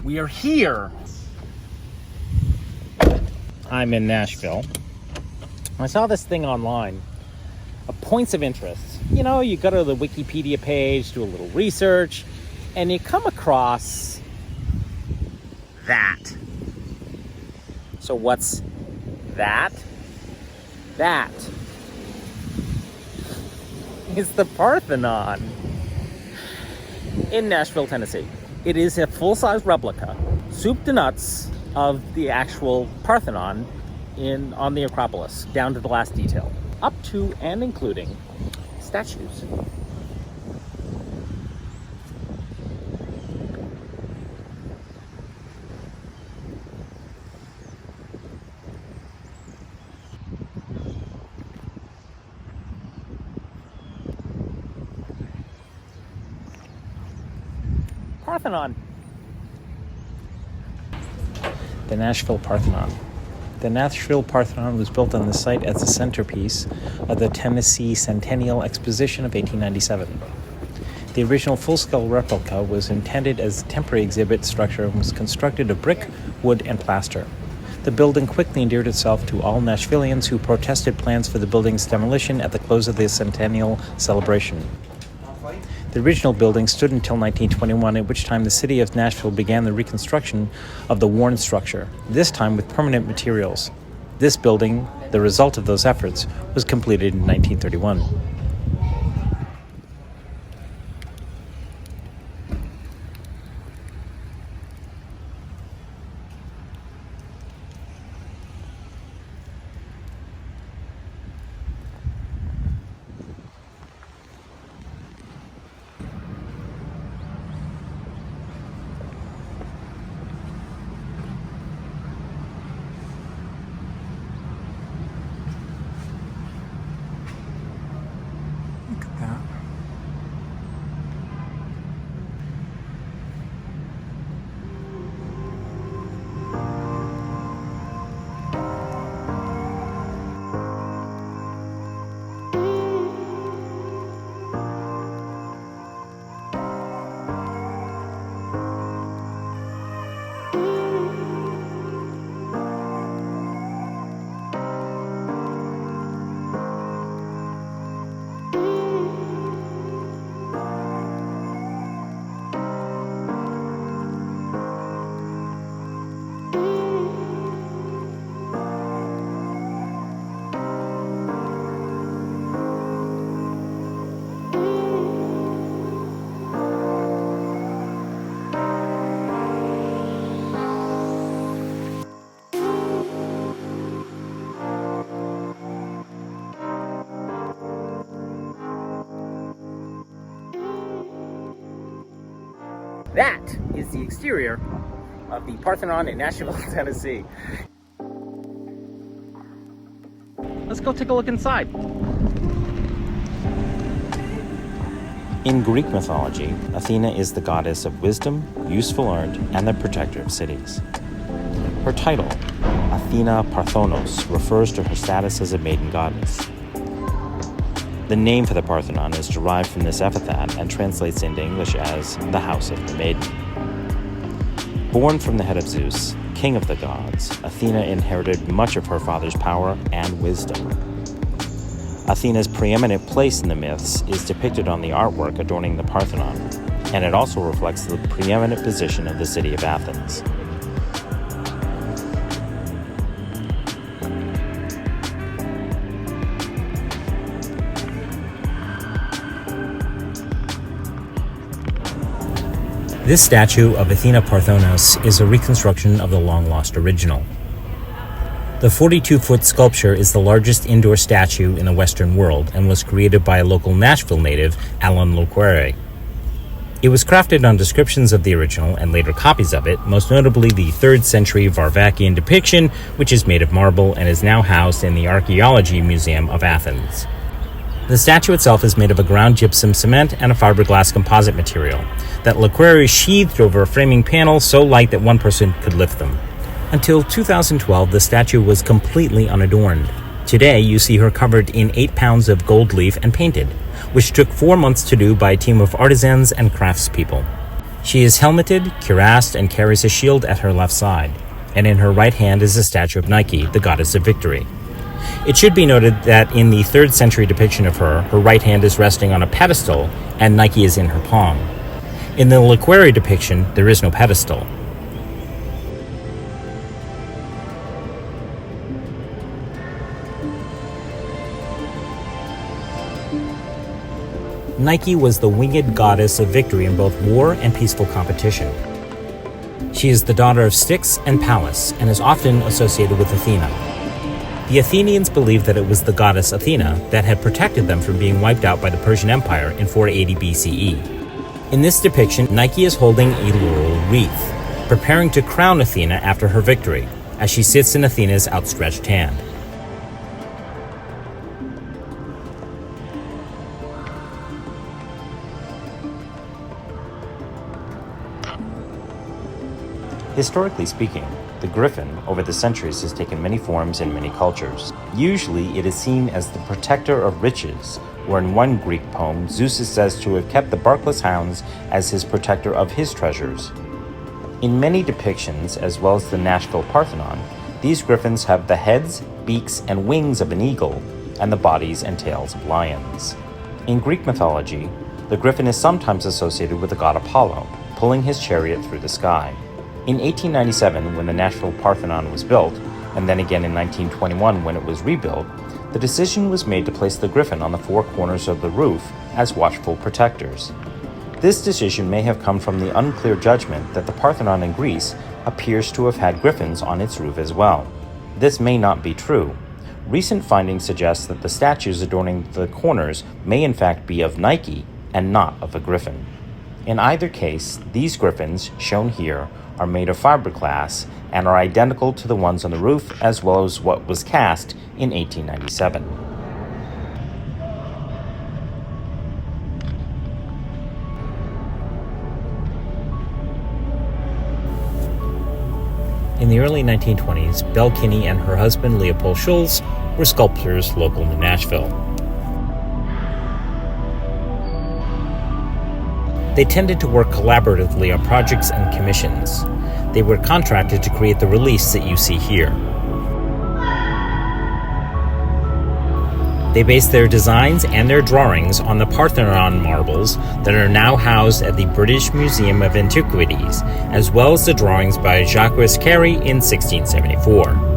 We are here. I'm in Nashville. I saw this thing online of points of interest. You know, you go to the Wikipedia page, do a little research, and you come across that. So what's that? That is the Parthenon in Nashville, Tennessee. It is a full-size replica, soup to nuts, of the actual Parthenon on the Acropolis, down to the last detail, up to and including statues. Parthenon. The Nashville Parthenon. The Nashville Parthenon was built on the site as a centerpiece of the Tennessee Centennial Exposition of 1897. The original full-scale replica was intended as a temporary exhibit structure and was constructed of brick, wood, and plaster. The building quickly endeared itself to all Nashvillians who protested plans for the building's demolition at the close of the Centennial celebration. The original building stood until 1921, at which time the city of Nashville began the reconstruction of the worn structure, this time with permanent materials. This building, the result of those efforts, was completed in 1931. That is the exterior of the Parthenon in Nashville, Tennessee. Let's go take a look inside. In Greek mythology, Athena is the goddess of wisdom, useful art, and the protector of cities. Her title, Athena Parthenos, refers to her status as a maiden goddess. The name for the Parthenon is derived from this epithet and translates into English as the House of the Maiden. Born from the head of Zeus, king of the gods, Athena inherited much of her father's power and wisdom. Athena's preeminent place in the myths is depicted on the artwork adorning the Parthenon, and it also reflects the preeminent position of the city of Athens. This statue of Athena Parthenos is a reconstruction of the long-lost original. The 42-foot sculpture is the largest indoor statue in the Western world and was created by a local Nashville native, Alan Loquere. It was crafted on descriptions of the original and later copies of it, most notably the 3rd century Varvakian depiction, which is made of marble and is now housed in the Archaeology Museum of Athens. The statue itself is made of a ground gypsum cement and a fiberglass composite material that Loquere sheathed over a framing panel so light that one person could lift them. Until 2012, the statue was completely unadorned. Today, you see her covered in 8 pounds of gold leaf and painted, which took 4 months to do by a team of artisans and craftspeople. She is helmeted, cuirassed, and carries a shield at her left side, and in her right hand is a statue of Nike, the goddess of victory. It should be noted that in the 3rd century depiction of her, her right hand is resting on a pedestal and Nike is in her palm. In the Liquari depiction, there is no pedestal. Nike was the winged goddess of victory in both war and peaceful competition. She is the daughter of Styx and Pallas and is often associated with Athena. The Athenians believed that it was the goddess Athena that had protected them from being wiped out by the Persian Empire in 480 BCE. In this depiction, Nike is holding a laurel wreath, preparing to crown Athena after her victory, as she sits in Athena's outstretched hand. Historically speaking, the griffin over the centuries has taken many forms in many cultures. Usually it is seen as the protector of riches, where in one Greek poem Zeus is said to have kept the barkless hounds as his protector of his treasures. In many depictions, as well as the Nashville Parthenon, these griffins have the heads, beaks, and wings of an eagle, and the bodies and tails of lions. In Greek mythology, the griffin is sometimes associated with the god Apollo, pulling his chariot through the sky. In 1897, when the Nashville Parthenon was built, and then again in 1921 when it was rebuilt, the decision was made to place the griffin on the 4 corners of the roof as watchful protectors. This decision may have come from the unclear judgment that the Parthenon in Greece appears to have had griffins on its roof as well. This may not be true. Recent findings suggest that the statues adorning the corners may in fact be of Nike and not of a griffin. In either case, these griffins, shown here, are made of fiberglass and are identical to the ones on the roof as well as what was cast in 1897. In the early 1920s, Belle Kinney and her husband Leopold Schultz were sculptors local to Nashville. They tended to work collaboratively on projects and commissions. They were contracted to create the reliefs that you see here. They based their designs and their drawings on the Parthenon marbles that are now housed at the British Museum of Antiquities, as well as the drawings by Jacques Carey in 1674.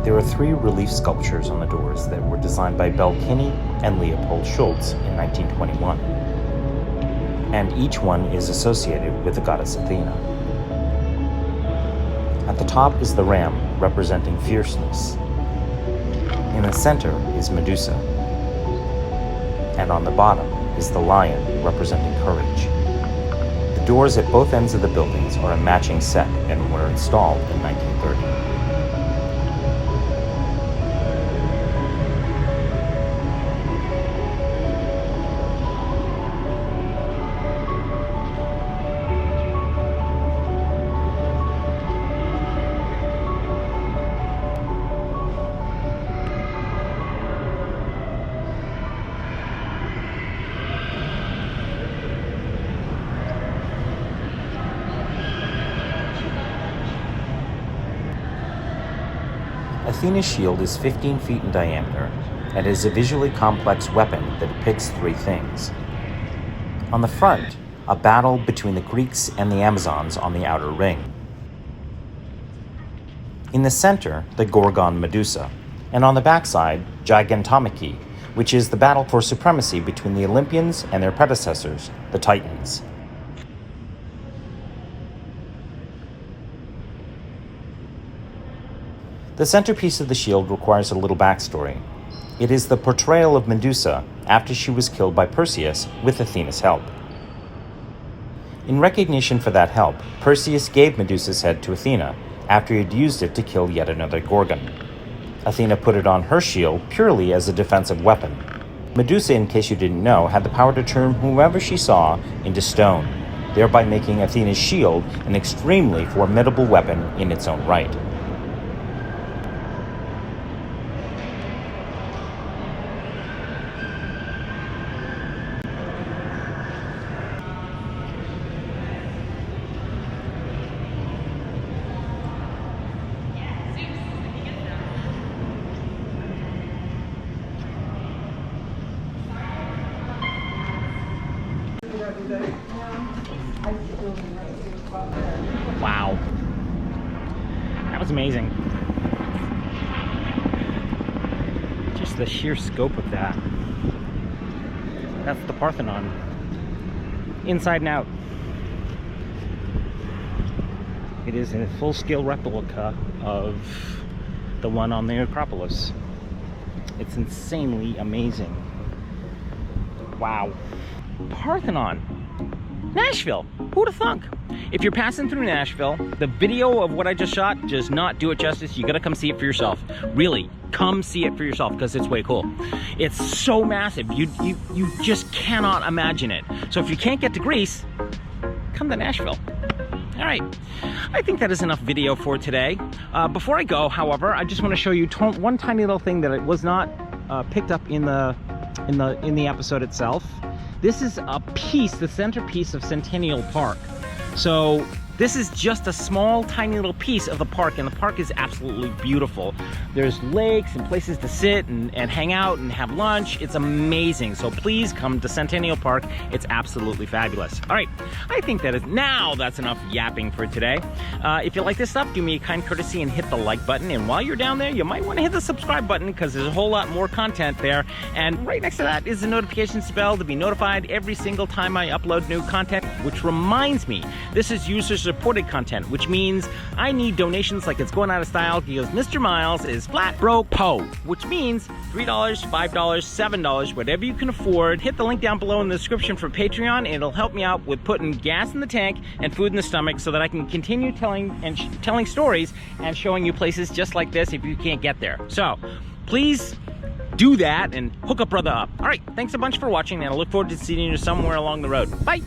There are 3 relief sculptures on the doors that were designed by Belle Kinney and Leopold Schultz in 1921, and each one is associated with the goddess Athena. At the top is the ram, representing fierceness. In the center is Medusa, and on the bottom is the lion, representing courage. The doors at both ends of the buildings are a matching set and were installed in 1930. Athena's shield is 15 feet in diameter and is a visually complex weapon that depicts 3 things. On the front, a battle between the Greeks and the Amazons on the outer ring. In the center, the Gorgon Medusa, and on the backside, Gigantomachy, which is the battle for supremacy between the Olympians and their predecessors, the Titans. The centerpiece of the shield requires a little backstory. It is the portrayal of Medusa after she was killed by Perseus with Athena's help. In recognition for that help, Perseus gave Medusa's head to Athena after he had used it to kill yet another Gorgon. Athena put it on her shield purely as a defensive weapon. Medusa, in case you didn't know, had the power to turn whomever she saw into stone, thereby making Athena's shield an extremely formidable weapon in its own right. Wow. That was amazing. Just the sheer scope of that. That's the Parthenon. Inside and out. It is a full-scale replica of the one on the Acropolis. It's insanely amazing. Wow. Parthenon. Nashville. Who'd have thunk? If you're passing through Nashville, the video of what I just shot does not do it justice. You gotta come see it for yourself. Really, come see it for yourself because it's way cool. It's so massive, you just cannot imagine it. So if you can't get to Greece, come to Nashville. All right, I think that is enough video for today. Before I go, however, I just want to show you one tiny little thing that it was not picked up in the episode itself. This is a piece, the centerpiece of Centennial Park. So this is just a small, tiny little piece of the park, and the park is absolutely beautiful. There's lakes and places to sit and hang out and have lunch. It's amazing. So please come to Centennial Park. It's absolutely fabulous. All right, I think that's enough yapping for today. If you like this stuff, do me a kind courtesy and hit the like button. And while you're down there, you might want to hit the subscribe button because there's a whole lot more content there. And right next to that is the notifications bell to be notified every single time I upload new content, which reminds me, this is user-supported content, which means I need donations like it's going out of style because Mr. Miles is flat broke po, which means $3, $5, $7, whatever you can afford. Hit the link down below in the description for Patreon. It'll help me out with putting gas in the tank and food in the stomach so that I can continue telling stories and showing you places just like this if you can't get there. So please do that and hook a brother up. All right, thanks a bunch for watching, and I look forward to seeing you somewhere along the road. Bye.